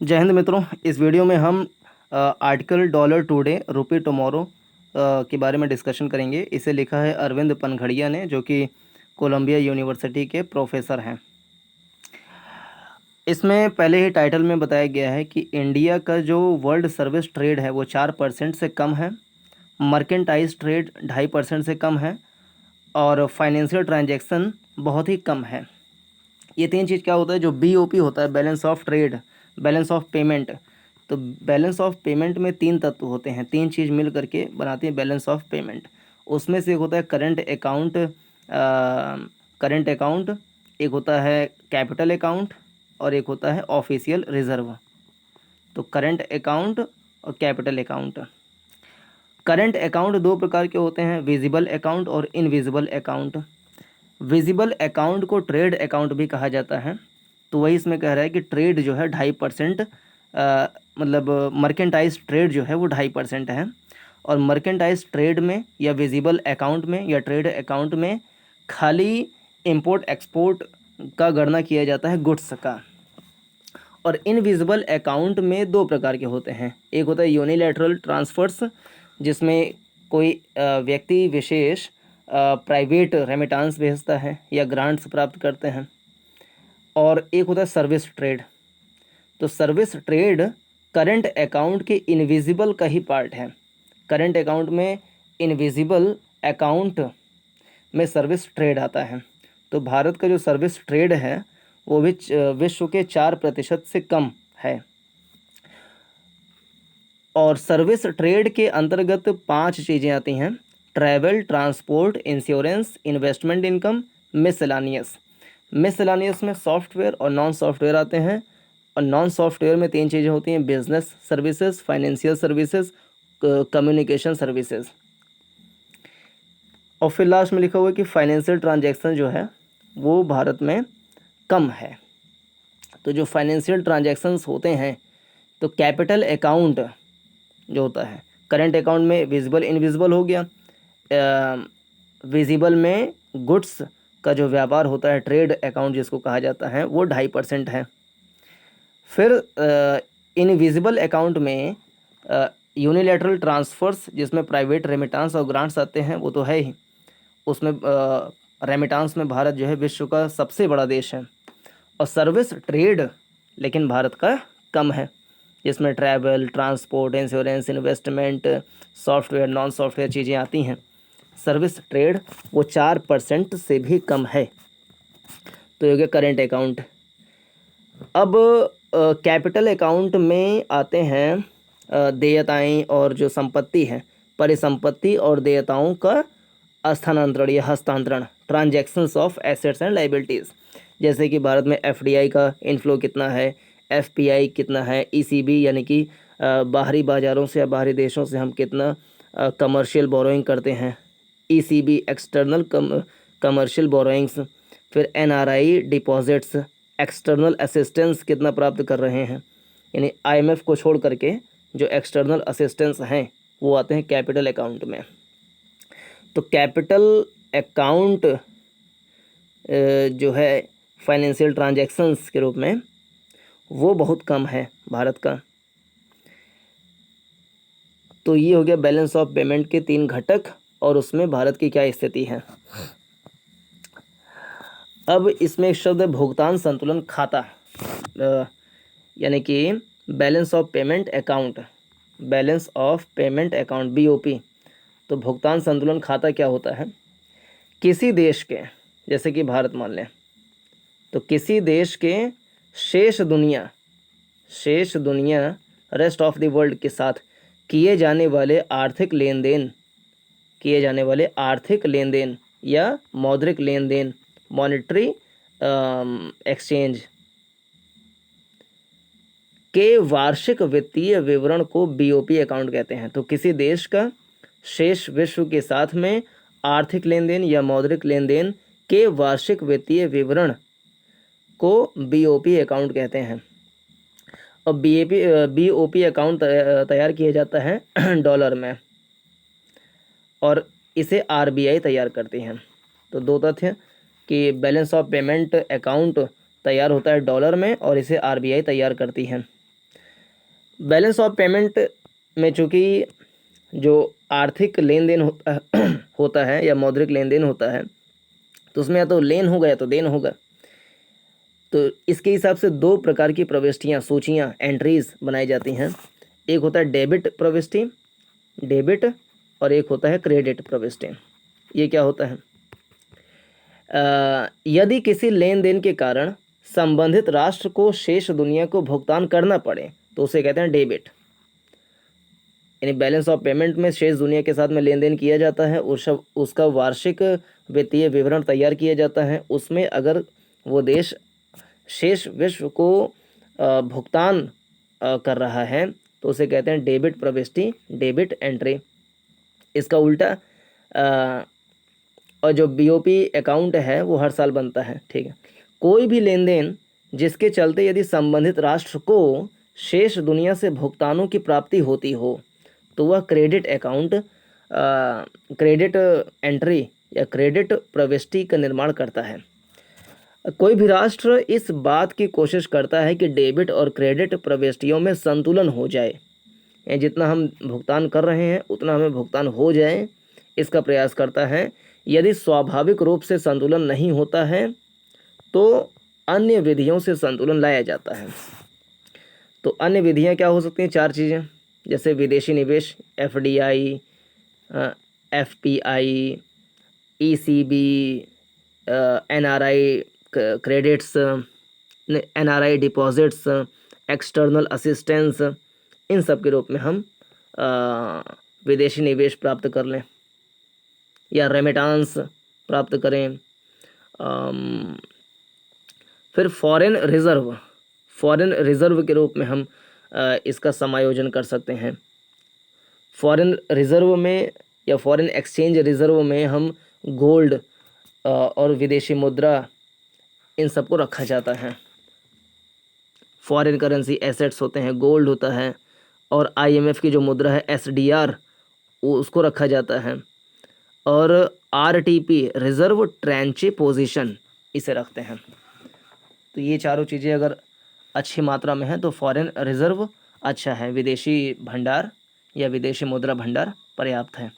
जय हिंद मित्रों। इस वीडियो में हम आर्टिकल डॉलर टुडे रुपी टुमारो के बारे में डिस्कशन करेंगे। इसे लिखा है अरविंद पनघड़िया ने, जो कि कोलंबिया यूनिवर्सिटी के प्रोफेसर हैं। इसमें पहले ही टाइटल में बताया गया है कि इंडिया का जो वर्ल्ड सर्विस ट्रेड है वो 4% से कम है, मर्केंटाइज ट्रेड 2.5% से कम है और फाइनेंशियल ट्रांजैक्शन बहुत ही कम है। ये तीन चीज़ क्या होता है, जो BOP होता है, balance of trade, balance of payment. तो बैलेंस ऑफ पेमेंट में तीन तत्व होते हैं, तीन चीज़ मिल करके बनाती है बैलेंस ऑफ पेमेंट। उसमें से एक होता है करंट अकाउंट, एक होता है कैपिटल अकाउंट और एक होता है ऑफिशियल रिजर्व। तो करंट अकाउंट और कैपिटल अकाउंट। करंट अकाउंट दो प्रकार के होते हैं, विजिबल अकाउंट और इनविजिबल अकाउंट। विजिबल अकाउंट को ट्रेड अकाउंट भी कहा जाता है। तो वही इसमें कह रहा है कि ट्रेड जो है 2.5%, मतलब मर्केंटाइज ट्रेड जो है वो 2.5% है। और मर्केंटाइज ट्रेड में या विजिबल अकाउंट में या ट्रेड अकाउंट में खाली इंपोर्ट एक्सपोर्ट का गणना किया जाता है, गुड्स का। और इनविजिबल अकाउंट में दो प्रकार के होते हैं, एक होता है यूनिलैटरल ट्रांसफर्स, जिसमें कोई व्यक्ति विशेष प्राइवेट रेमिटांस भेजता है या ग्रांट्स प्राप्त करते हैं, और एक होता है सर्विस ट्रेड। तो सर्विस ट्रेड करंट अकाउंट के इनविजिबल का ही पार्ट है। करंट अकाउंट में इनविजिबल अकाउंट में सर्विस ट्रेड आता है। तो भारत का जो सर्विस ट्रेड है वो भी विश्व के 4% से कम है। और सर्विस ट्रेड के अंतर्गत 5 चीज़ें आती हैं: travel, transport, insurance, investment income, miscellaneous. Miscellaneous में सॉफ्टवेयर और नॉन सॉफ्टवेयर आते हैं। और नॉन सॉफ्टवेयर में 3 चीज़ें होती हैं: business services, financial services, communication services. और फिर लास्ट में लिखा हुआ है कि फाइनेंशियल ट्रांजैक्शन जो है वो भारत में कम है। तो जो फाइनेंशियल ट्रांजैक्शंस होते हैं, तो कैपिटल अकाउंट जो होता है, करंट अकाउंट में विजिबल इनविजिबल हो गया, विजिबल में गुड्स का जो व्यापार होता है, ट्रेड अकाउंट जिसको कहा जाता है, वो 2.5% है। फिर इनविजिबल अकाउंट में यूनिलैटरल ट्रांसफर्स, जिसमें प्राइवेट रेमिटांस और ग्रांट्स आते हैं, वो तो है ही। उसमें रेमिटांस में भारत जो है विश्व का सबसे बड़ा देश है। और सर्विस ट्रेड लेकिन भारत का कम है, जिसमें travel, transport, insurance, investment, software, non software चीज़ें आती हैं। सर्विस ट्रेड वो 4% से भी कम है। तो ये हो गया करेंट अकाउंट। अब कैपिटल अकाउंट में आते हैं देयताएं और जो संपत्ति है, परिसंपत्ति और देयताओं का स्थानांतरण या हस्तांतरण, transactions of assets and liabilities. जैसे कि भारत में FDI का इनफ्लो कितना है, FPI कितना है, ECB यानी कि बाहरी बाज़ारों से या बाहरी देशों से हम कितना कमर्शियल बोरोइंग करते हैं, ECB एक्सटर्नल कमर्शियल बोरोइंग्स। फिर NRI डिपॉजिट्स, एक्सटर्नल असिस्टेंस कितना प्राप्त कर रहे हैं, यानी IMF को छोड़ करके जो एक्सटर्नल असिस्टेंस हैं वो आते हैं कैपिटल अकाउंट में। तो कैपिटल अकाउंट जो है फाइनेंशियल ट्रांजैक्शंस के रूप में वो बहुत कम है भारत का। तो ये हो गया बैलेंस ऑफ पेमेंट के 3 घटक और उसमें भारत की क्या स्थिति है। अब इसमें एक शब्द है भुगतान संतुलन खाता, यानी कि balance of payment account, balance of payment account BOP। तो भुगतान संतुलन खाता क्या होता है? किसी देश के, जैसे कि भारत मान लें, तो किसी देश के शेष दुनिया रेस्ट ऑफ द वर्ल्ड के साथ किए जाने वाले आर्थिक लेन देन या मौद्रिक लेन देन, मॉनेटरी एक्सचेंज के वार्षिक वित्तीय विवरण को BOP अकाउंट कहते हैं। तो किसी देश का शेष विश्व के साथ में आर्थिक लेन देन या मौद्रिक लेन देन के वार्षिक वित्तीय विवरण को BOP अकाउंट कहते हैं। और BOP अकाउंट तैयार किया जाता है डॉलर में, और इसे RBI तैयार करती हैं। तो दो तथ्य कि बैलेंस ऑफ पेमेंट अकाउंट तैयार होता है डॉलर में और इसे RBI तैयार करती है। बैलेंस ऑफ पेमेंट में चूँकि जो आर्थिक लेन देन होता है या मौद्रिक लेन देन होता है, तो उसमें या तो लेन होगा या तो देन होगा। तो इसके हिसाब से दो प्रकार की प्रविष्टियाँ, सूचियाँ, एंट्रीज बनाई जाती हैं। एक होता है डेबिट प्रविष्टि, डेबिट, और एक होता है क्रेडिट प्रविष्टि। ये क्या होता है? यदि किसी लेन देन के कारण संबंधित राष्ट्र को शेष दुनिया को भुगतान करना पड़े तो उसे कहते हैं डेबिट। यानी बैलेंस ऑफ पेमेंट में शेष दुनिया के साथ में लेन देन किया जाता है, उसका वार्षिक वित्तीय विवरण तैयार किया जाता है। उसमें अगर वो देश शेष विश्व को भुगतान कर रहा है तो उसे कहते हैं डेबिट प्रविष्टि, डेबिट एंट्री। इसका उल्टा और जो बीओपी अकाउंट है वो हर साल बनता है, ठीक है। कोई भी लेन देन जिसके चलते यदि संबंधित राष्ट्र को शेष दुनिया से भुगतानों की प्राप्ति होती हो तो वह क्रेडिट अकाउंट, क्रेडिट एंट्री या क्रेडिट प्रविष्टि का निर्माण करता है। कोई भी राष्ट्र इस बात की कोशिश करता है कि डेबिट और क्रेडिट प्रविष्टियों में संतुलन हो जाए, या जितना हम भुगतान कर रहे हैं उतना हमें भुगतान हो जाए, इसका प्रयास करता है। यदि स्वाभाविक रूप से संतुलन नहीं होता है तो अन्य विधियों से संतुलन लाया जाता है। तो अन्य विधियां क्या हो सकती हैं? चार चीज़ें, जैसे विदेशी निवेश, FDI, FPI, ECB, NRI credits, NRI deposits, external assistance, इन सब के रूप में हम विदेशी निवेश प्राप्त कर लें या रेमिटांस प्राप्त करें। फिर फॉरेन रिज़र्व के रूप में हम इसका समायोजन कर सकते हैं। फॉरेन रिज़र्व में या फॉरेन एक्सचेंज रिज़र्व में हम गोल्ड और विदेशी मुद्रा, इन सबको रखा जाता है। फॉरेन करेंसी एसेट्स होते हैं, गोल्ड होता है, और आईएमएफ की जो मुद्रा है एसडीआर, वो उसको रखा जाता है। और आरटीपी, रिज़र्व ट्रेंची पोजीशन, इसे रखते हैं। तो ये चारों चीज़ें अगर अच्छी मात्रा में है तो फॉरेन रिज़र्व अच्छा है, विदेशी भंडार या विदेशी मुद्रा भंडार पर्याप्त है।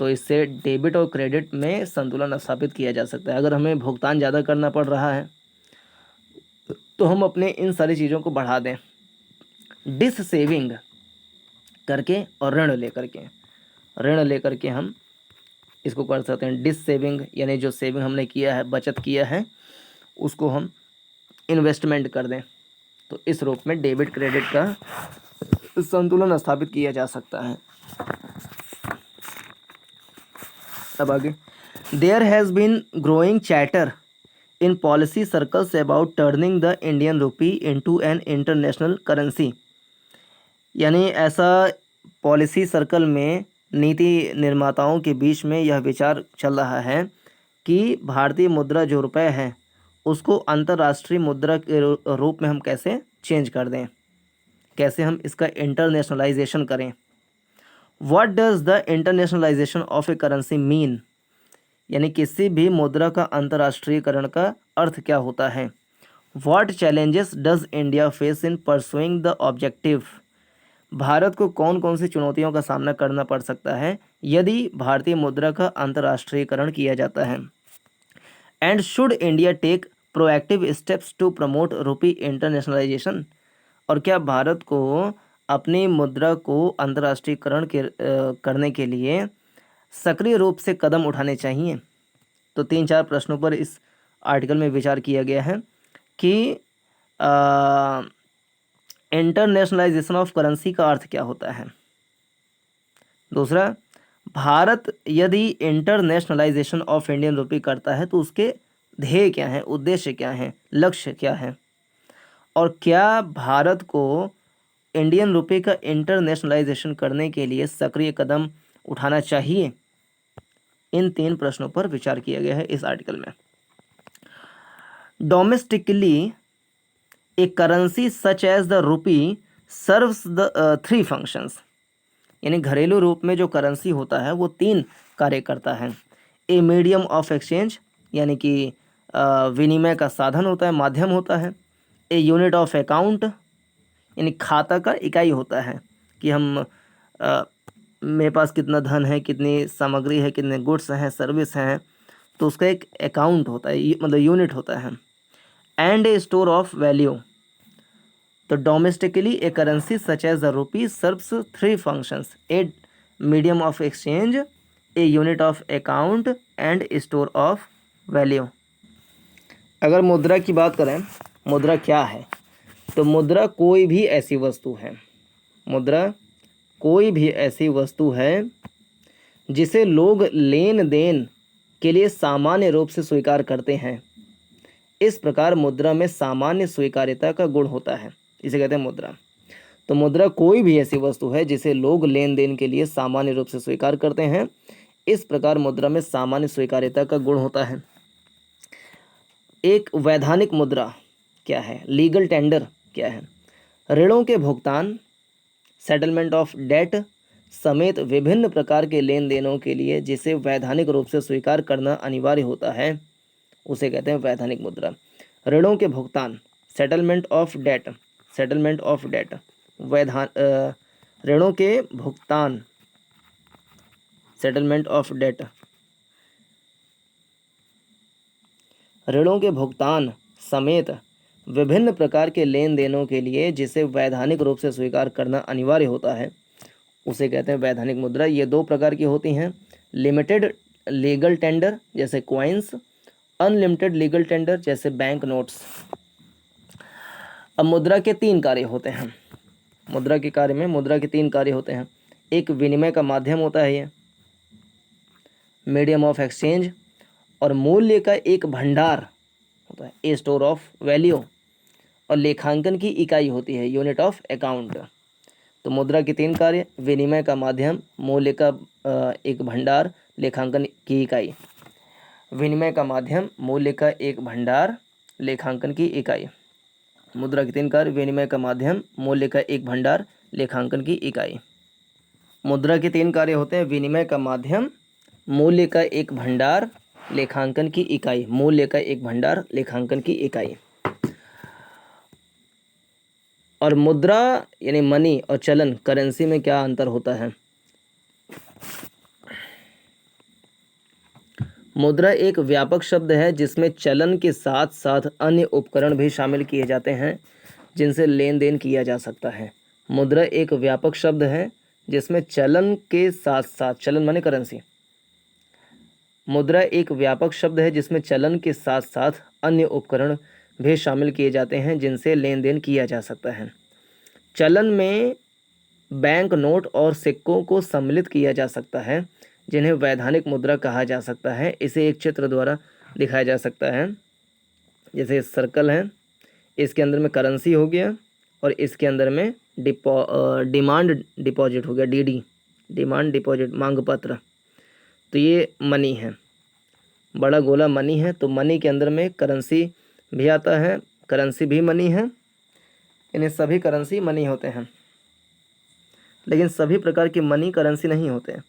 तो इससे डेबिट और क्रेडिट में संतुलन स्थापित किया जा सकता है। अगर हमें भुगतान ज़्यादा करना पड़ रहा है तो हम अपने इन सारी चीज़ों को बढ़ा दें, डिस सेविंग करके और ऋण लेकर के हम इसको कर सकते हैं। डिस सेविंग यानी जो सेविंग हमने किया है, बचत किया है, उसको हम इन्वेस्टमेंट कर दें। तो इस रूप में डेबिट क्रेडिट का संतुलन स्थापित किया जा सकता है। अब आगे, there has been growing chatter in policy circles about turning the Indian rupee into an international currency. यानी ऐसा पॉलिसी सर्कल में नीति निर्माताओं के बीच में यह विचार चल रहा है कि भारतीय मुद्रा जो रुपए है उसको अंतर्राष्ट्रीय मुद्रा के रूप में हम कैसे चेंज कर दें, कैसे हम इसका इंटरनेशनलाइजेशन करें। What does the internationalisation of A currency mean? यानी किसी भी मुद्रा का अंतर्राष्ट्रीयकरण का अर्थ क्या होता है। What challenges does India face in pursuing the objective? Bharat को कौन कौन सी चुनौतियों का सामना करना पड़ सकता है यदि भारतीय मुद्रा का अंतर्राष्ट्रीयकरण किया जाता है। And should India take proactive steps to promote rupee internationalization? और क्या भारत को अपनी मुद्रा को अंतर्राष्ट्रीयकरण करने के लिए सक्रिय रूप से कदम उठाने चाहिए? तो 3-4 प्रश्नों पर इस आर्टिकल में विचार किया गया है कि इंटरनेशनलाइजेशन ऑफ करेंसी का अर्थ क्या होता है। दूसरा, भारत यदि इंटरनेशनलाइजेशन ऑफ इंडियन रुपी करता है तो उसके ध्येय क्या हैं, उद्देश्य क्या हैं, लक्ष्य क्या है, और क्या भारत को इंडियन रुपये का इंटरनेशनलाइजेशन करने के लिए सक्रिय कदम उठाना चाहिए। इन 3 प्रश्नों पर विचार किया गया है इस आर्टिकल में। Domestically a currency such as the rupee serves the 3 functions. यानी घरेलू रूप में जो करेंसी होता है वो 3 कार्य करता है। ए मीडियम ऑफ एक्सचेंज, यानी कि विनिमय का साधन होता है, माध्यम होता है। ए यूनिट ऑफ अकाउंट, यानी खाता का इकाई होता है कि हम मेरे पास कितना धन है, कितनी सामग्री है, कितने गुड्स हैं, सर्विस हैं, तो उसका एक अकाउंट होता है, मतलब यूनिट होता है। And a store of value, तो domestically a currency such as the rupee serves three functions: a medium of exchange, a unit of account and store of value. अगर मुद्रा की बात करें, मुद्रा क्या है, तो मुद्रा कोई भी ऐसी वस्तु है, मुद्रा कोई भी ऐसी वस्तु है जिसे लोग लेन देन के लिए सामान्य रूप से स्वीकार करते हैं। इस प्रकार मुद्रा में सामान्य स्वीकार्यता का गुण होता है, इसे कहते हैं मुद्रा। तो मुद्रा कोई भी ऐसी वस्तु है जिसे लोग लेन देन के लिए सामान्य रूप से स्वीकार करते हैं। इस प्रकार मुद्रा में सामान्य स्वीकार्यता का गुण होता है। एक वैधानिक मुद्रा क्या है, लीगल टेंडर क्या है? ऋणों के भुगतान, सेटलमेंट ऑफ डेट समेत विभिन्न प्रकार के लेन देनों के लिए जिसे वैधानिक रूप से स्वीकार करना अनिवार्य होता है, उसे कहते हैं वैधानिक मुद्रा। ऋणों के भुगतान, settlement of debt, settlement of debt, ऋणों के भुगतान, सेटलमेंट ऑफ डेट, ऋणों के भुगतान समेत विभिन्न प्रकार के लेन देनों के लिए जिसे वैधानिक रूप से स्वीकार करना अनिवार्य होता है, उसे कहते हैं वैधानिक मुद्रा। ये दो प्रकार की होती हैं: लिमिटेड लीगल टेंडर जैसे क्वाइंस, अनलिमिटेड लीगल टेंडर जैसे बैंक नोट्स। अब मुद्रा के तीन कार्य होते हैं, मुद्रा के कार्य में मुद्रा के तीन कार्य होते हैं। एक विनिमय का माध्यम होता है, ये मीडियम ऑफ एक्सचेंज, और मूल्य का एक भंडार होता है, ए स्टोर ऑफ वैल्यू, और लेखांकन की इकाई होती है, यूनिट ऑफ अकाउंट। तो मुद्रा के तीन कार्य: विनिमय का माध्यम, मूल्य का एक भंडार, लेखांकन की इकाई। विनिमय का माध्यम, मूल्य का एक भंडार, लेखांकन की इकाई। मुद्रा के तीन कार्य: विनिमय का माध्यम, मूल्य का एक भंडार, लेखांकन की इकाई। मुद्रा के तीन कार्य होते हैं: विनिमय का माध्यम, मूल्य का एक भंडार, लेखांकन की इकाई। मूल्य का एक भंडार, लेखांकन की इकाई। और मुद्रा यानी मनी और चलन, करेंसी में क्या अंतर होता है? मुद्रा एक व्यापक शब्द है जिसमें चलन के साथ साथ अन्य उपकरण भी शामिल किए जाते हैं जिनसे लेन देन किया जा सकता है। मुद्रा एक व्यापक शब्द है जिसमें चलन के साथ साथ, चलन माने करेंसी, मुद्रा एक व्यापक शब्द है जिसमें चलन के साथ साथ अन्य उपकरण भी शामिल किए जाते हैं जिनसे लेन देन किया जा सकता है। चलन में बैंक नोट और सिक्कों को सम्मिलित किया जा सकता है जिन्हें वैधानिक मुद्रा कहा जा सकता है। इसे एक चित्र द्वारा दिखाया जा सकता है, जैसे सर्कल है, इसके अंदर में करेंसी हो गया और इसके अंदर में डिमांड डिपॉजिट हो गया, डीडी, डिमांड डिपॉजिट, मांग पत्र। तो ये मनी है, बड़ा गोला मनी है। तो मनी के अंदर में करेंसी भी आता है, करेंसी भी मनी है, इन्हें सभी करेंसी मनी होते हैं। लेकिन सभी प्रकार की मनी करेंसी नहीं होते हैं।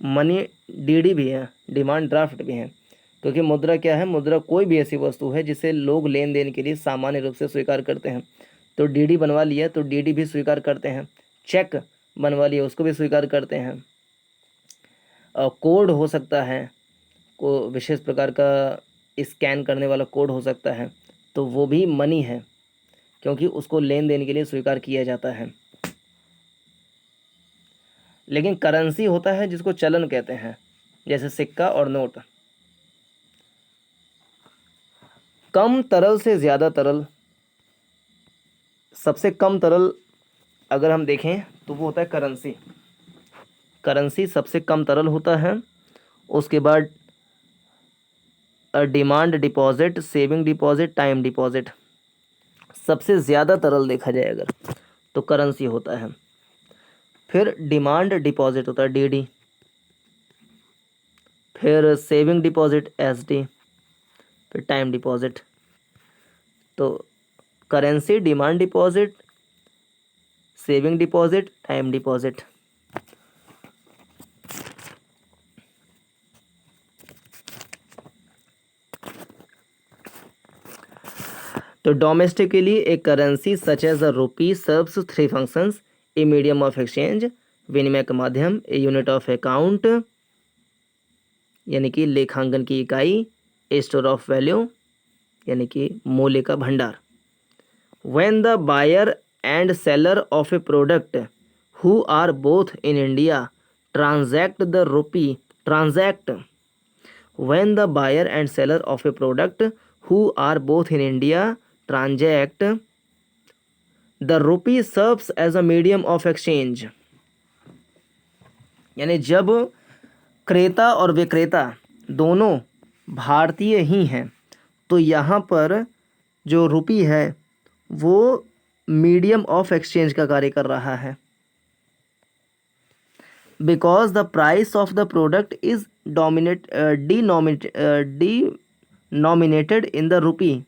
मनी डीडी भी है, डिमांड ड्राफ्ट भी है, क्योंकि मुद्रा क्या है, मुद्रा कोई भी ऐसी वस्तु है जिसे लोग लेन देन के लिए सामान्य रूप से स्वीकार करते हैं। तो डीडी बनवा लिया तो डीडी भी स्वीकार करते हैं, चेक बनवा लिया उसको भी स्वीकार करते हैं, कोड हो सकता है, को विशेष प्रकार का स्कैन करने वाला कोड हो सकता है, तो वो भी मनी है क्योंकि उसको लेन देन के लिए स्वीकार किया जाता है। लेकिन करेंसी होता है जिसको चलन कहते हैं, जैसे सिक्का और नोट। कम तरल से ज़्यादा तरल, सबसे कम तरल अगर हम देखें तो वो होता है करेंसी। करेंसी सबसे कम तरल होता है। उसके बाद demand deposit, saving deposit, time deposit. सबसे ज़्यादा तरल देखा जाए अगर तो करेंसी होता है। फिर डिमांड डिपॉजिट होता है, डीडी। फिर सेविंग डिपॉजिट, एसडी। फिर टाइम डिपॉजिट। तो currency, demand deposit, saving deposit, time deposit. तो domestically a currency such as a rupee serves three functions: a medium of exchange, विनिमय का माध्यम, ए यूनिट ऑफ अकाउंट यानी कि लेखांकन की इकाई, ए स्टोर ऑफ वैल्यू यानी कि मूल्य का भंडार। When the buyer and seller of a product who are both in India transact when the buyer and seller of a product who are both in India transact, the rupee serves as a medium of exchange। यानी जब क्रेता और विक्रेता दोनों भारतीय ही हैं तो यहाँ पर जो रुपी है वो मीडियम ऑफ एक्सचेंज का कार्य कर रहा है। Because the price of the product is denominated in the rupee,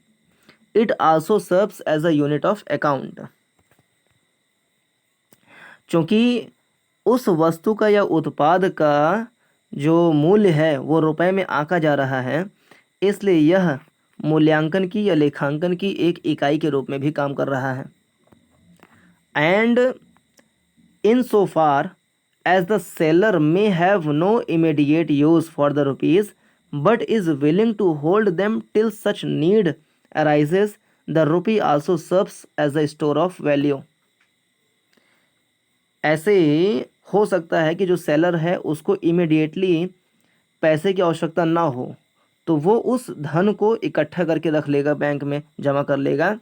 it also serves as a unit of account. चूँकि उस वस्तु का या उत्पाद का जो मूल्य है वो रुपए में आंका जा रहा है, इसलिए यह मूल्यांकन की या लेखांकन की एक इकाई के रूप में भी काम कर रहा है। And in so far as the seller may have no immediate use for the rupees but is willing to hold them till such need arises, the rupee also serves as a store of value. ऐसे हो सकता है कि जो seller है उसको immediately पैसे की आवश्यकता ना हो तो वो उस धन को इकट्ठा करके रख लेगा, बैंक में जमा कर लेगा।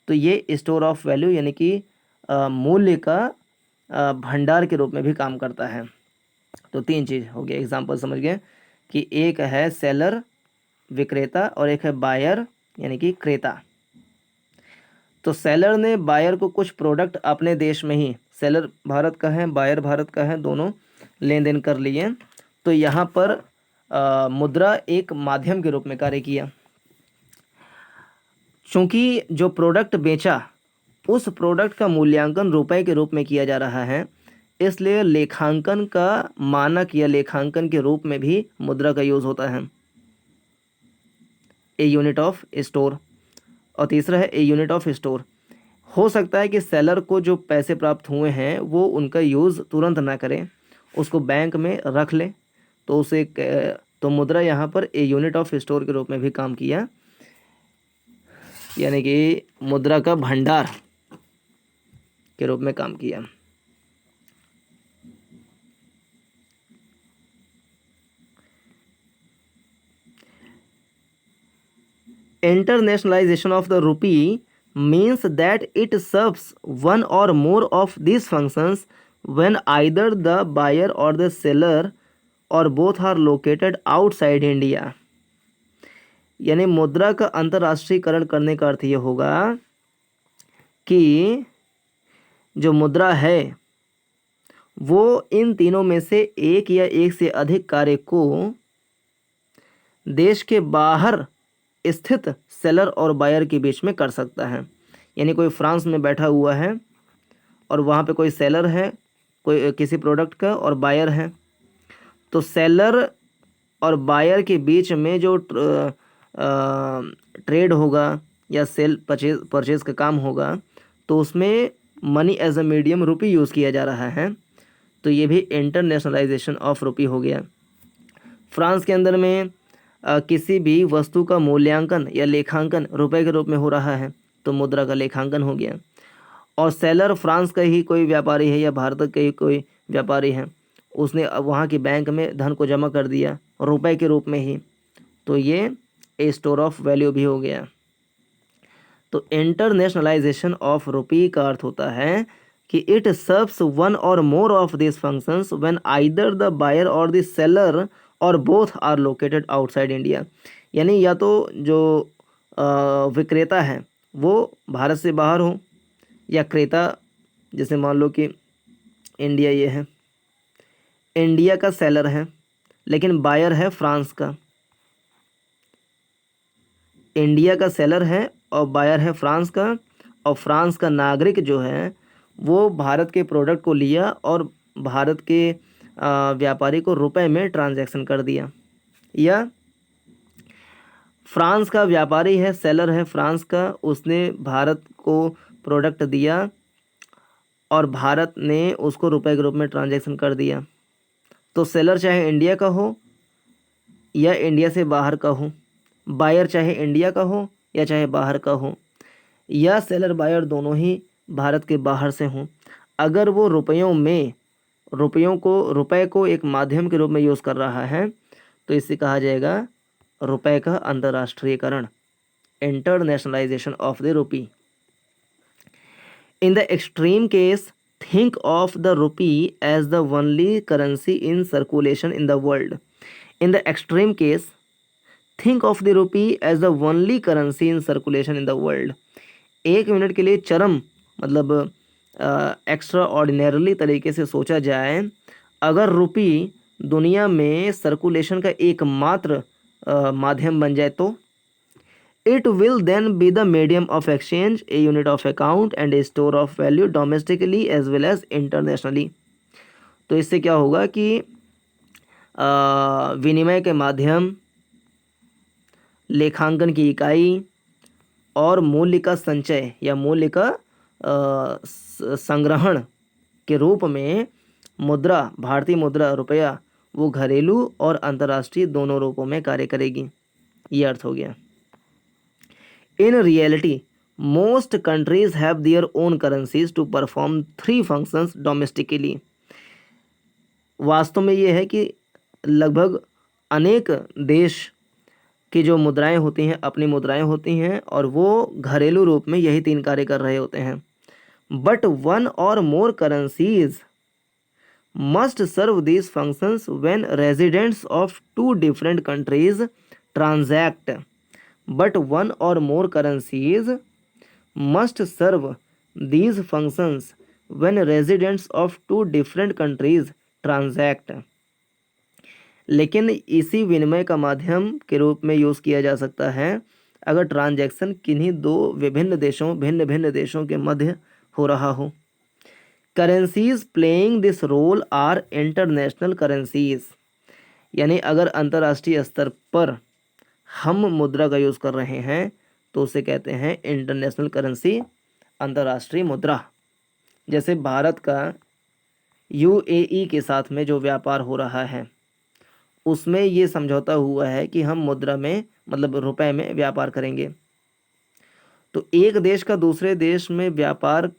तो ये स्टोर ऑफ वैल्यू यानी कि मूल्य का भंडार के रूप में भी काम करता है। तो तीन चीज़ हो गया, एग्जांपल समझ गए कि एक है सेलर विक्रेता और एक है बायर यानी कि क्रेता। तो सेलर ने बायर को कुछ प्रोडक्ट अपने देश में ही, सेलर भारत का है बायर भारत का है, दोनों लेन देन कर लिए। तो यहाँ पर मुद्रा एक माध्यम के रूप में कार्य किया। चूँकि जो प्रोडक्ट बेचा उस प्रोडक्ट का मूल्यांकन रुपए के रूप में किया जा रहा है, इसलिए लेखांकन का मानक या लेखांकन के रूप में भी मुद्रा का यूज़ होता है। ए यूनिट ऑफ स्टोर, और तीसरा है ए यूनिट ऑफ स्टोर। हो सकता है कि सेलर को जो पैसे प्राप्त हुए हैं वो उनका यूज़ तुरंत ना करें, उसको बैंक में रख ले, तो उसे तो मुद्रा यहाँ पर ए यूनिट ऑफ स्टोर के रूप में भी काम किया, यानी कि मुद्रा का भंडार के रूप में काम किया। Internationalization of the rupee means that it serves one or more of these functions when either the buyer or the seller or both are located outside India। यानी मुद्रा का अंतर्राष्ट्रीयकरण करने का अर्थ ये होगा कि जो मुद्रा है वो इन तीनों में से एक या एक से अधिक कार्य को देश के बाहर स्थित सेलर और बायर के बीच में कर सकता है। यानी कोई फ्रांस में बैठा हुआ है और वहाँ पे कोई सेलर है कोई किसी प्रोडक्ट का और बायर है, तो सेलर और बायर के बीच में जो ट्रेड होगा या सेल परचेज का काम होगा तो उसमें money as a medium rupee use किया जा रहा है। तो ये भी इंटरनेशनलाइजेशन ऑफ रुपी हो गया। फ्रांस के अंदर में किसी भी वस्तु का मूल्यांकन या लेखांकन रुपए के रूप में हो रहा है तो मुद्रा का लेखांकन हो गया। और सेलर फ्रांस का ही कोई व्यापारी है या भारत का ही कोई व्यापारी है, उसने वहाँ के बैंक में धन को जमा कर दिया रुपए के रूप में ही, तो ये ए स्टोर ऑफ वैल्यू भी हो गया। तो इंटरनेशनलाइजेशन ऑफ रुपी का अर्थ होता है कि it serves one or more of this functions when either the buyer or the seller or both are located outside India. यानी या तो जो विक्रेता है वो भारत से बाहर हो या क्रेता, जैसे मान लो कि इंडिया ये है, इंडिया का सेलर है लेकिन बायर है फ्रांस का, इंडिया का सेलर है और बायर है फ्रांस का, और फ्रांस का नागरिक जो है वो भारत के प्रोडक्ट को लिया और भारत के व्यापारी को रुपए में ट्रांजैक्शन कर दिया। या फ्रांस का व्यापारी है, सेलर है फ्रांस का, उसने भारत को प्रोडक्ट दिया और भारत ने उसको रुपए के रूप में ट्रांजैक्शन कर दिया। तो सेलर चाहे इंडिया का हो या इंडिया से बाहर का हो, बायर चाहे इंडिया का हो या चाहे बाहर का हो, या सेलर बायर दोनों ही भारत के बाहर से हों, अगर वो रुपए को एक माध्यम के रूप में यूज़ कर रहा है तो इसे कहा जाएगा रुपए का अंतर्राष्ट्रीयकरण, internationalization of the rupee. In the extreme case, think of the rupee as the only currency in circulation in the world. In the extreme case, think of the rupee as the only currency in circulation in the world. एक minute के लिए चरम मतलब extra ordinarily तरीके से सोचा जाए, अगर रुपी दुनिया में सर्कुलेशन का एकमात्र माध्यम बन जाए तो it will then be the medium of exchange, a unit of account and a store of value domestically as well as internationally. तो इससे क्या होगा कि विनिमय के माध्यम, लेखांकन की इकाई और मूल्य का संचय या मूल्य का संग्रहण के रूप में मुद्रा, भारतीय मुद्रा रुपया, वो घरेलू और अंतर्राष्ट्रीय दोनों रूपों में कार्य करेगी। ये अर्थ हो गया। In reality, most countries have their own currencies to perform three functions domestically. वास्तव में ये है कि लगभग अनेक देश की जो मुद्राएं होती हैं, अपनी मुद्राएं होती हैं और वो घरेलू रूप में यही तीन कार्य कर रहे होते हैं। But one or more currencies must serve these functions when residents of two different countries transact. But one or more currencies must serve these functions when residents of two different countries transact. लेकिन इसी विनिमय का माध्यम के रूप में use किया जा सकता है अगर ट्रांजैक्शन किन्हीं दो भिन्न भिन्न देशों के मध्य हो रहा हो। Currencies playing this role are international currencies, यानी अगर अंतर्राष्ट्रीय स्तर पर हम मुद्रा का यूज़ कर रहे हैं तो उसे कहते हैं इंटरनेशनल करेंसी, अंतर्राष्ट्रीय मुद्रा। जैसे भारत का यूएई के साथ में जो व्यापार हो रहा है उसमें ये समझौता हुआ है कि हम मुद्रा में मतलब रुपए में व्यापार करेंगे। तो एक देश का दूसरे देश में व्यापार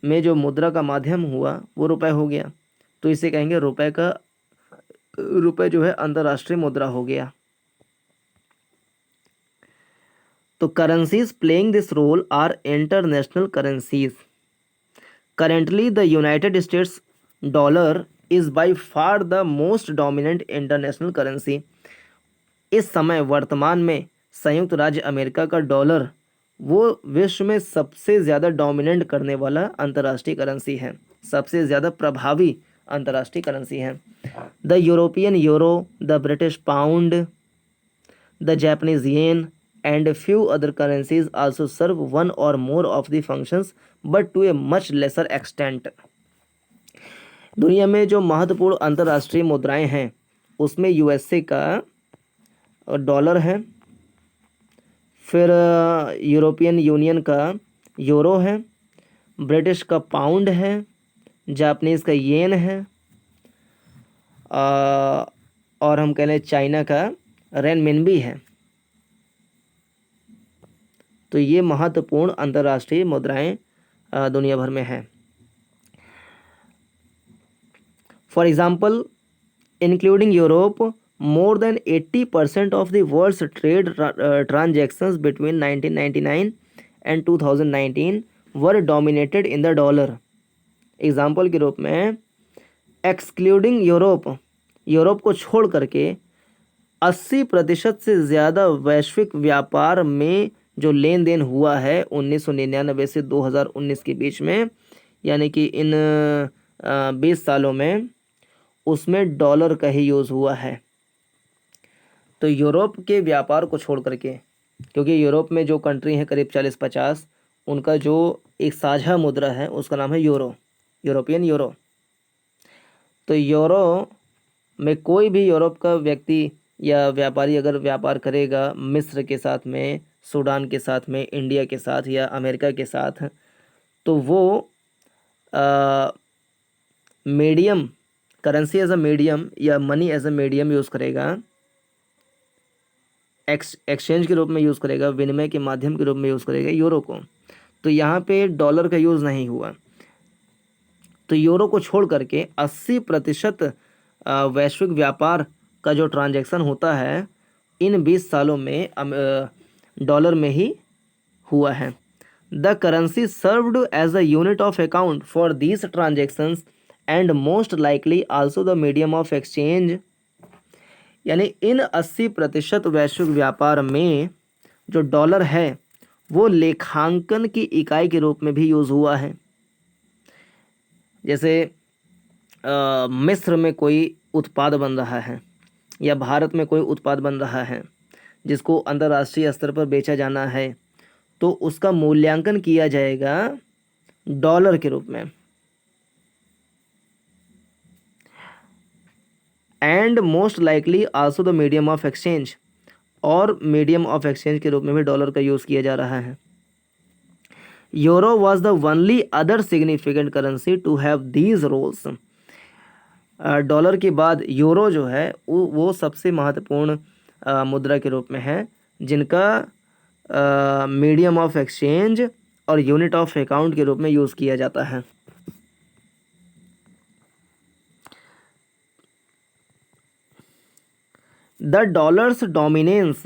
में जो मुद्रा का माध्यम हुआ वो रुपए हो गया, तो इसे कहेंगे रुपए जो है अंतर्राष्ट्रीय मुद्रा हो गया। तो currencies playing this role are international currencies. Currently the United States dollar is by far the most dominant international currency. इस समय वर्तमान में संयुक्त राज्य अमेरिका का डॉलर वो विश्व में सबसे ज़्यादा डोमिनेंट करने वाला अंतर्राष्ट्रीय करेंसी है, सबसे ज़्यादा प्रभावी अंतर्राष्ट्रीय करेंसी है। The European euro, the British pound, the Japanese yen and few other currencies also serve one or more of the functions but to a much lesser extent. दुनिया में जो महत्वपूर्ण अंतर्राष्ट्रीय मुद्राएं हैं उसमें यूएसए का डॉलर है, फिर यूरोपियन यूनियन का यूरो है, ब्रिटिश का पाउंड है, जापानीज़ का येन है और हम कह लें चाइना का रेनमिनबी है। तो ये महत्वपूर्ण अंतर्राष्ट्रीय मुद्राएं दुनिया भर में हैं। For example, including Europe, more than 80% of the world's trade transactions between 1999 and 2019 were dominated in the dollar. Example के रूप में एक्सक्लूडिंग यूरोप को छोड़ करके 80% से ज़्यादा वैश्विक व्यापार में जो लेन देन हुआ है 1999 से 2019 के बीच में, यानी कि इन 20 सालों में, उसमें डॉलर का ही यूज़ हुआ है। तो यूरोप के व्यापार को छोड़ करके, क्योंकि यूरोप में जो कंट्री है करीब 40-50, उनका जो एक साझा मुद्रा है उसका नाम है यूरो, यूरोपियन यूरो। तो यूरो में कोई भी यूरोप का व्यक्ति या व्यापारी अगर व्यापार करेगा मिस्र के साथ में, सूडान के साथ में, इंडिया के साथ या अमेरिका के साथ, तो वो medium, currency as a medium या money as a medium use करेगा, एक्सचेंज के रूप में यूज़ करेगा, विनिमय के माध्यम के रूप में यूज़ करेगा यूरो को। तो यहाँ पे डॉलर का यूज़ नहीं हुआ। तो यूरो को छोड़ करके 80% वैश्विक व्यापार का जो ट्रांजैक्शन होता है इन 20 सालों में डॉलर में ही हुआ है। The currency served as a unit of account for these transactions and most likely also the medium of exchange. यानी इन 80% वैश्विक व्यापार में जो डॉलर है वो लेखांकन की इकाई के रूप में भी यूज़ हुआ है। जैसे मिस्र में कोई उत्पाद बन रहा है या भारत में कोई उत्पाद बन रहा है जिसको अंतर्राष्ट्रीय स्तर पर बेचा जाना है, तो उसका मूल्यांकन किया जाएगा डॉलर के रूप में। And most likely also the medium of exchange, और मीडियम ऑफ एक्सचेंज के रूप में भी डॉलर का यूज़ किया जा रहा है। Euro was the only other significant currency to have these roles. Dollar के बाद यूरो जो है वो सबसे महत्वपूर्ण मुद्रा के रूप में है जिनका मीडियम ऑफ एक्सचेंज और यूनिट ऑफ अकाउंट के रूप में यूज़ किया जाता है। The dollar's dominance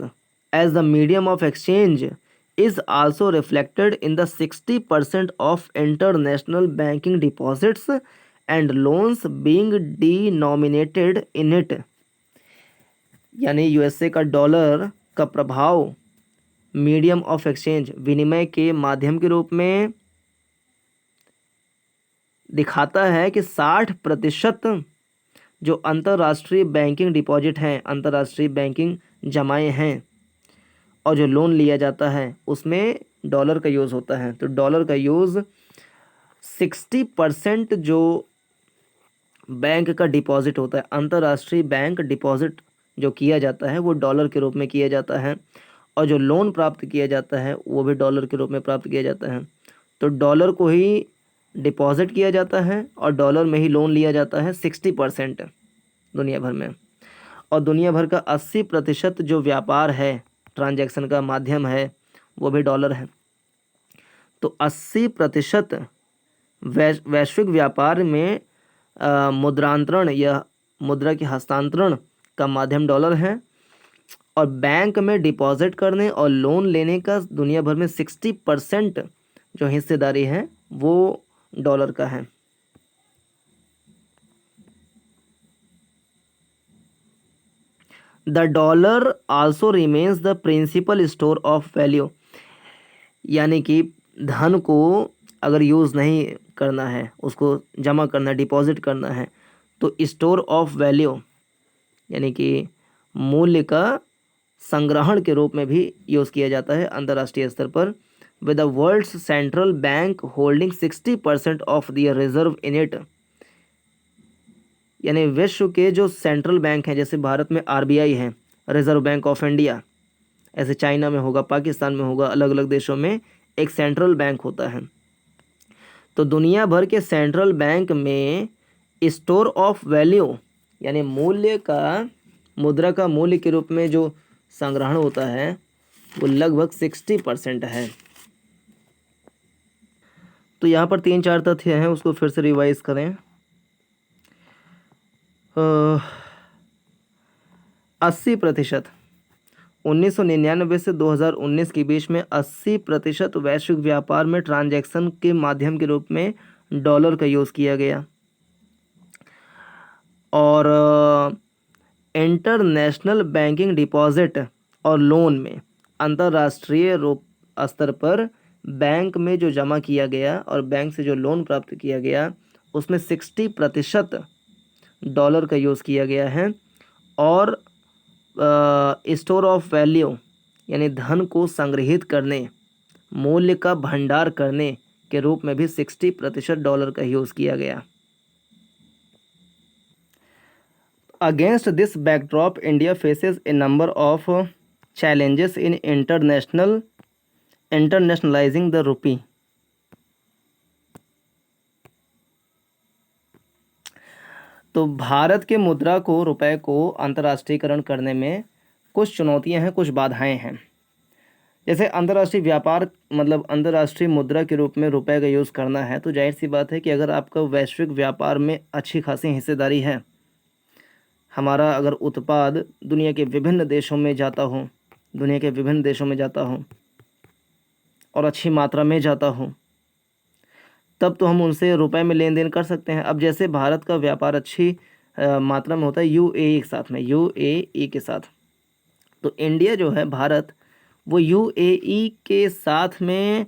as the medium of exchange is also reflected in the 60% of international banking deposits and loans being denominated in it। यानी यूएसए का dollar का प्रभाव मीडियम ऑफ एक्सचेंज, विनिमय के माध्यम के रूप में दिखाता है कि 60% जो अंतर्राष्ट्रीय बैंकिंग डिपॉजिट हैं, अंतर्राष्ट्रीय बैंकिंग जमाएं हैं और जो लोन लिया जाता है उसमें डॉलर का यूज़ होता है। तो डॉलर का यूज़ 60% जो बैंक का डिपॉजिट होता है, अंतर्राष्ट्रीय बैंक डिपॉजिट जो किया जाता है वो डॉलर के रूप में किया जाता है, और जो लोन प्राप्त किया जाता है वो भी डॉलर के रूप में प्राप्त किया जाता है। तो डॉलर को ही डिपॉजिट किया जाता है और डॉलर में ही लोन लिया जाता है 60% दुनिया भर में, और दुनिया भर का 80% जो व्यापार है, ट्रांजैक्शन का माध्यम है, वो भी डॉलर है। तो 80% वैश्विक व्यापार में मुद्रांतरण या मुद्रा के हस्तांतरण का माध्यम डॉलर है, और बैंक में डिपॉजिट करने और लोन लेने का दुनिया भर में 60% जो हिस्सेदारी है वो डॉलर का है। The dollar also remains the principal store of value. यानी कि धन को अगर यूज़ नहीं करना है, उसको जमा करना, डिपॉजिट करना है, तो स्टोर ऑफ वैल्यू यानी कि मूल्य का संग्रहण के रूप में भी यूज़ किया जाता है अंतर्राष्ट्रीय स्तर पर। With the world's central bank holding 60% of the reserve in it. यानी विश्व के जो सेंट्रल बैंक हैं, जैसे भारत में आरबीआई है, रिजर्व बैंक ऑफ इंडिया, ऐसे चाइना में होगा, पाकिस्तान में होगा, अलग अलग देशों में एक सेंट्रल बैंक होता है। तो दुनिया भर के सेंट्रल बैंक में स्टोर ऑफ वैल्यू यानी मूल्य का, मुद्रा का मूल्य के रूप में जो संग्रहण होता है वो लगभग 60% है। तो यहाँ पर 3-4 तथ्य हैं, उसको फिर से रिवाइज करें। 80%, 1999 से 2019 के बीच में 80% वैश्विक व्यापार में ट्रांजैक्शन के माध्यम के रूप में डॉलर का यूज़ किया गया, और इंटरनेशनल बैंकिंग डिपॉजिट और लोन में अंतर्राष्ट्रीय रूप स्तर पर बैंक में जो जमा किया गया और बैंक से जो लोन प्राप्त किया गया उसमें 60% डॉलर का यूज़ किया गया है, और स्टोर ऑफ वैल्यू यानी धन को संग्रहित करने, मूल्य का भंडार करने के रूप में भी 60% डॉलर का यूज़ किया गया। Against this backdrop India faces A number of challenges in internationalizing the rupee। तो भारत के मुद्रा को, रुपए को अंतर्राष्ट्रीयकरण करने में कुछ चुनौतियां हैं, कुछ बाधाएं हैं। जैसे अंतर्राष्ट्रीय व्यापार मतलब अंतर्राष्ट्रीय मुद्रा के रूप में रुपए का यूज़ करना है, तो जाहिर सी बात है कि अगर आपका वैश्विक व्यापार में अच्छी खासी हिस्सेदारी है, हमारा अगर उत्पाद दुनिया के विभिन्न देशों में जाता हो, और अच्छी मात्रा में जाता हो, तब तो हम उनसे रुपए में लेन देन कर सकते हैं। अब जैसे भारत का व्यापार अच्छी मात्रा में होता है यूएई के साथ, तो इंडिया जो है, भारत, वो यूएई के साथ में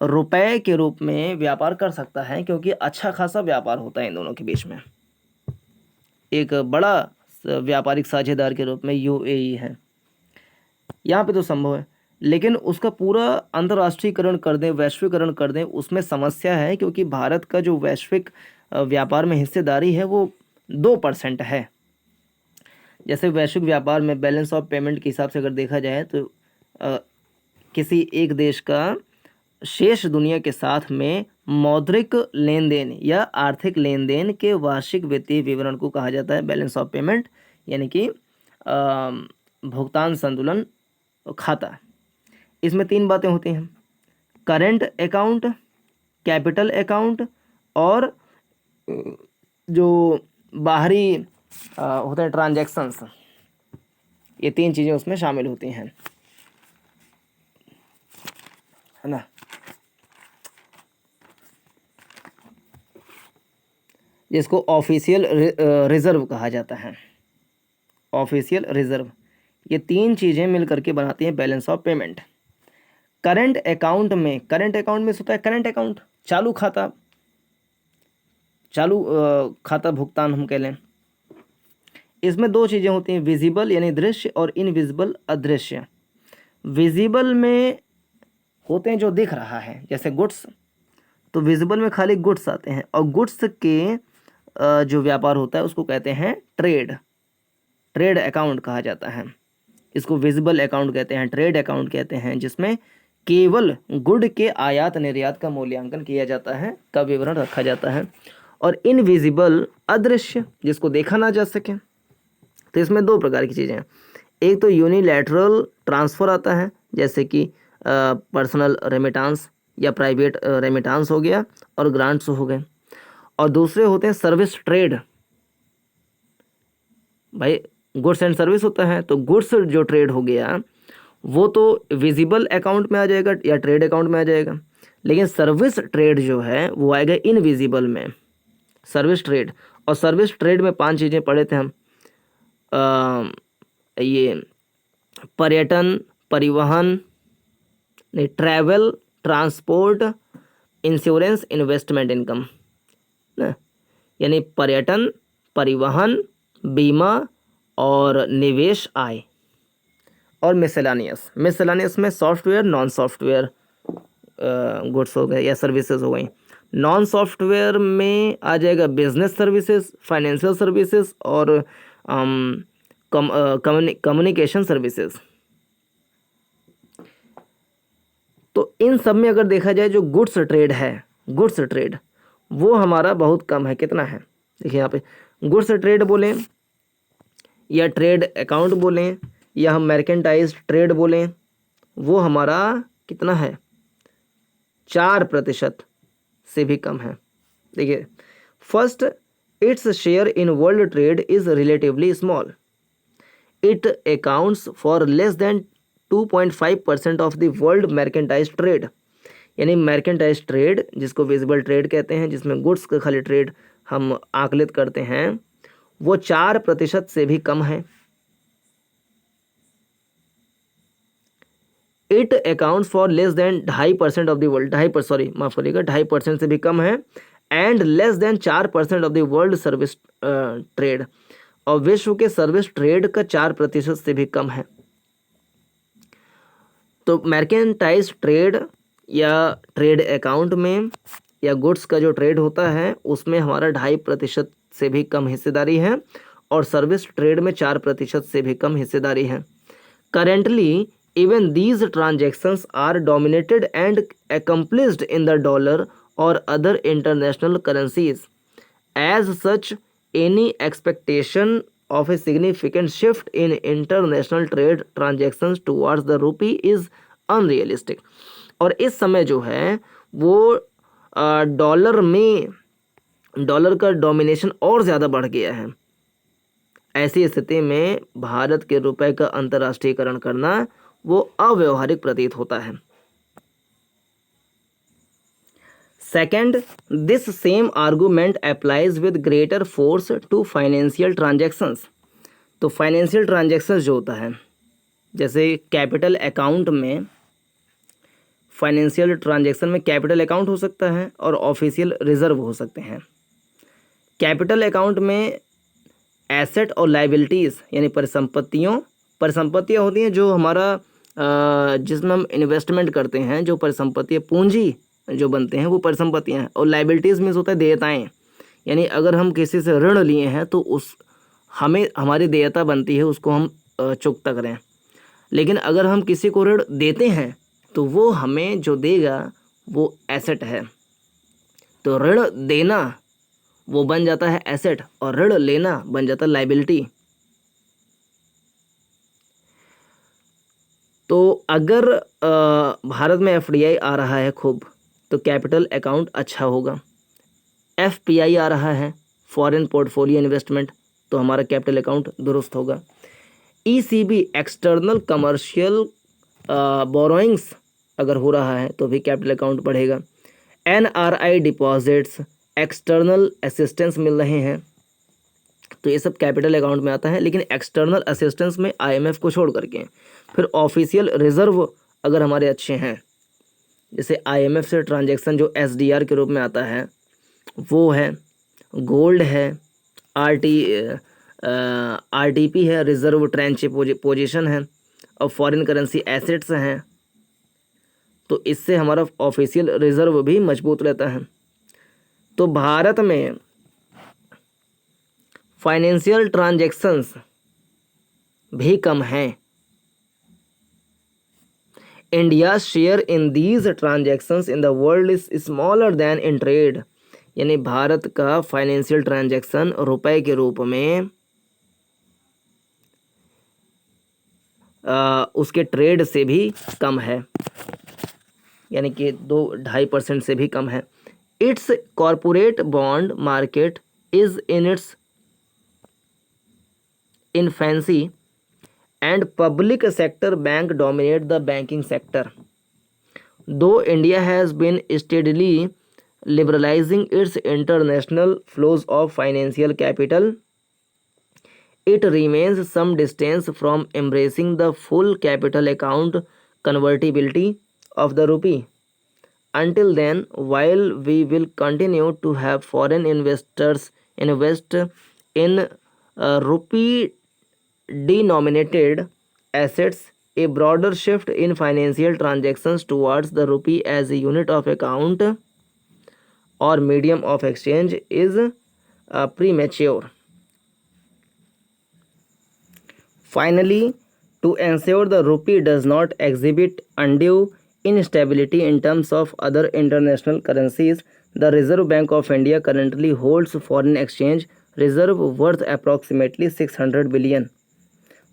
रुपए के रूप में व्यापार कर सकता है, क्योंकि अच्छा खासा व्यापार होता है इन दोनों के बीच में। एक बड़ा व्यापारिक साझेदार के रूप में यूएई है, यहाँ पे तो संभव है। लेकिन उसका पूरा अंतर्राष्ट्रीयकरण कर दें, वैश्वीकरण कर दें, उसमें समस्या है, क्योंकि भारत का जो वैश्विक व्यापार में हिस्सेदारी है वो 2% है। जैसे वैश्विक व्यापार में बैलेंस ऑफ पेमेंट के हिसाब से अगर देखा जाए तो किसी एक देश का शेष दुनिया के साथ में मौद्रिक लेन देन या आर्थिक लेन देन के वार्षिक वित्तीय विवरण को कहा जाता है बैलेंस ऑफ पेमेंट, यानी कि भुगतान संतुलन खाता। इसमें 3 बातें होती हैं: करेंट अकाउंट, कैपिटल अकाउंट, और जो बाहरी होते हैं ट्रांजैक्शंस। ये 3 चीज़ें उसमें शामिल होती हैं, है ना। जिसको ऑफिशियल रिजर्व कहा जाता है, ऑफिशियल रिजर्व। ये 3 चीज़ें मिल करके बनाती हैं balance of payment. Current account में होता है करंट अकाउंट, चालू खाता भुगतान हम कह लें। इसमें 2 चीज़ें होती हैं, विजिबल यानी दृश्य और इनविजिबल अदृश्य। विजिबल में होते हैं जो दिख रहा है, जैसे गुड्स, तो विजिबल में खाली गुड्स आते हैं, और गुड्स के जो व्यापार होता है उसको कहते हैं ट्रेड अकाउंट कहा जाता है। इसको विजिबल अकाउंट कहते हैं, ट्रेड अकाउंट कहते हैं, जिसमें केवल गुड के आयात निर्यात का मूल्यांकन किया जाता है, का विवरण रखा जाता है। और इनविजिबल अदृश्य, जिसको देखा ना जा सके। तो इसमें 2 प्रकार की चीज़ें हैं। एक तो यूनिलैटरल ट्रांसफ़र आता है, जैसे कि पर्सनल रेमिटांस या प्राइवेट रेमिटांस हो गया, और ग्रांट्स हो गए। और दूसरे होते हैं सर्विस ट्रेड। भाई गुड्स एंड सर्विस होता है, तो गुड्स जो ट्रेड हो गया वो तो विजिबल अकाउंट में आ जाएगा या ट्रेड अकाउंट में आ जाएगा, लेकिन सर्विस ट्रेड जो है वो आएगा इनविजिबल में, सर्विस ट्रेड। और सर्विस ट्रेड में 5 चीज़ें पढ़े थे हम, ये पर्यटन, परिवहन, नहीं, travel, transport, insurance, investment income ना, यानी पर्यटन, परिवहन, बीमा और निवेश आय। और मिसलानियस में सॉफ्टवेयर, नॉन सॉफ्टवेयर गुड्स हो गए या सर्विसेज हो गई। नॉन सॉफ्टवेयर में आ जाएगा बिजनेस सर्विसेज, फाइनेंशियल सर्विसेज और कम्युनिकेशन सर्विसेज। तो इन सब में अगर देखा जाए जो गुड्स ट्रेड वो हमारा बहुत कम है। कितना है देखिए यहाँ पे, गुड्स ट्रेड बोलें या ट्रेड अकाउंट बोलें या हम मर्केंटाइज ट्रेड बोलें, वो हमारा कितना है, 4% से भी कम है। देखिए, first, its share in world trade is relatively small. It accounts for less than 2.5% of the world merchandise trade. यानी मर्केंटाइज ट्रेड, जिसको विजिबल ट्रेड कहते हैं, जिसमें गुड्स का खाली ट्रेड हम आकलित करते हैं, वो 4% से भी कम है। It accounts for less than 2.5% of the world, 2.5% से भी कम है। And less than 4% of the world service trade, और विश्व के सर्विस ट्रेड का 4% से भी कम है। तो मर्केंटाइज ट्रेड या ट्रेड अकाउंट में या गुड्स का जो ट्रेड होता है उसमें हमारा 2.5% से भी कम हिस्सेदारी है, और सर्विस ट्रेड में 4% से भी कम हिस्सेदारी है। Currently even these transactions are dominated and accomplished in the dollar or other international currencies. As such, any expectation of a significant shift in international trade transactions towards the rupee is unrealistic. और इस समय जो है वो dollar का domination और ज़्यादा बढ़ गया है। ऐसी स्थिति में भारत के रुपए का अंतर्राष्ट्रीयकरण करना वो अव्यवहारिक प्रतीत होता है। Second, this same argument applies with greater force to financial transactions. तो फाइनेंशियल ट्रांजैक्शंस जो होता है, जैसे कैपिटल अकाउंट में, फाइनेंशियल ट्रांजैक्शन में कैपिटल अकाउंट हो सकता है और ऑफिशियल रिजर्व हो सकते हैं। कैपिटल अकाउंट में एसेट और लाइबिलिटीज़ यानी परिसंपत्तियाँ होती हैं जो हमारा जिसमें हम इन्वेस्टमेंट करते हैं, जो परिसंपत्तियाँ पूंजी जो बनते हैं वो परिसंपत्तियाँ हैं। और लाइबिलिटीज़ मीन्स होता है देयताएँ, यानी अगर हम किसी से ऋण लिए हैं तो हमें हमारी देयता बनती है, उसको हम चुकता करें। लेकिन अगर हम किसी को ऋण देते हैं तो वो हमें जो देगा वो एसेट है। तो ऋण देना वो बन जाता है एसेट और ऋण लेना बन जाता है लाइबिलिटी। तो अगर भारत में एफडीआई आ रहा है खूब तो कैपिटल अकाउंट अच्छा होगा। एफपीआई आ रहा है, फॉरेन पोर्टफोलियो इन्वेस्टमेंट, तो हमारा कैपिटल अकाउंट दुरुस्त होगा। ईसीबी एक्सटर्नल कमर्शियल बोरोइंग्स अगर हो रहा है तो भी कैपिटल अकाउंट बढ़ेगा। एनआरआई डिपॉजिट्स, एक्सटर्नल असिस्टेंस मिल रहे हैं तो ये सब कैपिटल अकाउंट में आता है। लेकिन एक्सटर्नल असिस्टेंस में आईएमएफ को छोड़ करके फिर ऑफिशियल रिजर्व अगर हमारे अच्छे हैं, जैसे आईएमएफ से ट्रांजैक्शन जो एसडीआर के रूप में आता है वो है, गोल्ड है, आरटीपी है, रिजर्व ट्रेंच पोजीशन है, और फॉरेन करेंसी एसेट्स हैं, तो इससे हमारा ऑफिशियल रिजर्व भी मजबूत रहता है। तो भारत में फाइनेंशियल ट्रांजैक्शंस भी कम हैं। India share in these transactions in the world is smaller then in trade, यानी भारत का फाइनेंशियल ट्रांजैक्शन रुपए के रूप में उसके ट्रेड से भी कम है, यानी कि 2-2.5% से भी कम है। It's corporate bond market is in its infancy and public sector bank dominate the banking sector. Though India has been steadily liberalizing its international flows of financial capital, it remains some distance from embracing the full capital account convertibility of the rupee. Until then, while we will continue to have foreign investors invest in rupee denominated assets, a broader shift in financial transactions towards the rupee as a unit of account or medium of exchange is premature. Finally, to ensure the rupee does not exhibit undue instability in terms of other international currencies, the Reserve Bank of India currently holds foreign exchange reserve worth approximately 600 billion.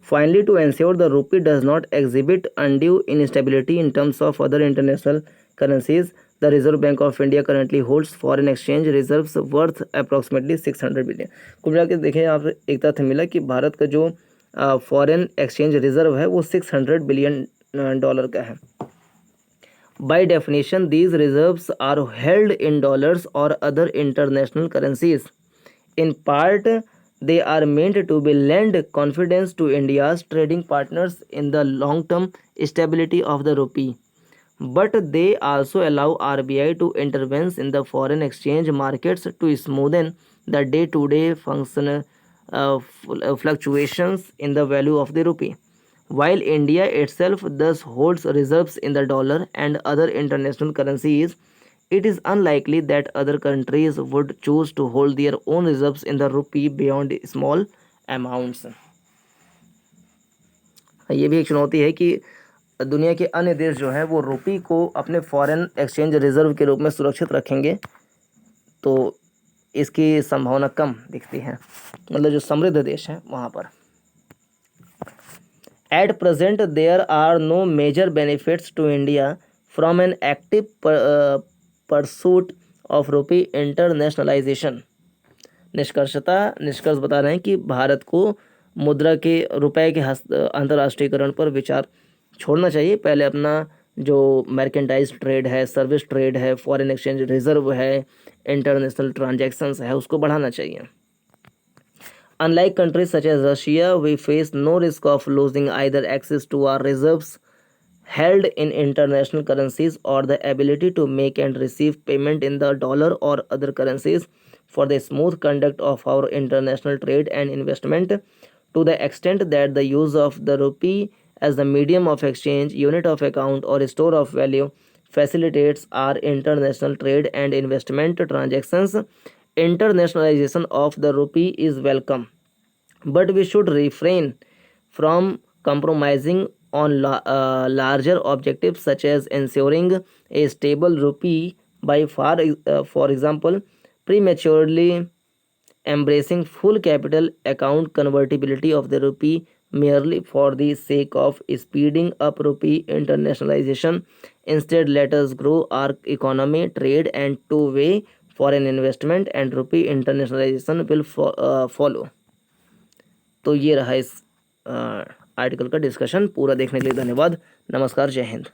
Finally, to ensure the rupee does not exhibit undue instability in terms of other international currencies, the Reserve Bank of India currently holds foreign exchange reserves worth approximately 600 billion. कुल मिला के देखें, आप एक तथ्य मिला कि भारत का जो फॉरेन एक्सचेंज रिजर्व है वो 600 बिलियन डॉलर का है। By definition, these reserves are held in dollars or other international currencies. In part, they are meant to be lend confidence to India's trading partners in the long-term stability of the rupee. But they also allow RBI to intervene in the foreign exchange markets to smoothen the day-to-day fluctuations in the value of the rupee. While India itself thus holds reserves in the dollar and other international currencies, it is unlikely that other countries would choose to hold their own reserves in the rupee beyond small amounts. ये भी एक चुनौती है कि दुनिया के अन्य देश जो है वो रुपये को अपने फॉरेन एक्सचेंज रिजर्व के रूप में सुरक्षित रखेंगे, तो इसकी संभावना कम दिखती है, मतलब जो समृद्ध देश हैं वहाँ पर। At present there are no major benefits to India from an active pursuit of rupee internationalisation. निष्कर्ष बता रहे हैं कि भारत को मुद्रा के रुपए के अंतर्राष्ट्रीयकरण पर विचार छोड़ना चाहिए। पहले अपना जो मर्केंटाइज ट्रेड है, सर्विस ट्रेड है, फॉरेन एक्सचेंज रिजर्व है, इंटरनेशनल ट्रांजैक्शंस है, उसको बढ़ाना चाहिए। Unlike countries such as Russia, we face no risk of losing either access to our reserves held in international currencies or the ability to make and receive payment in the dollar or other currencies for the smooth conduct of our international trade and investment. To the extent that the use of the rupee as the medium of exchange, unit of account, or store of value facilitates our international trade and investment transactions, internationalization of the rupee is welcome, but we should refrain from compromising on larger objectives such as ensuring a stable rupee by for example, prematurely embracing full capital account convertibility of the rupee merely for the sake of speeding up rupee internationalization. Instead, let us grow our economy, trade, and two-way foreign investment, and rupee internationalization will follow. तो ये रहा इस article का discussion. पूरा देखने के लिए धन्यवाद। नमस्कार, जय हिंद।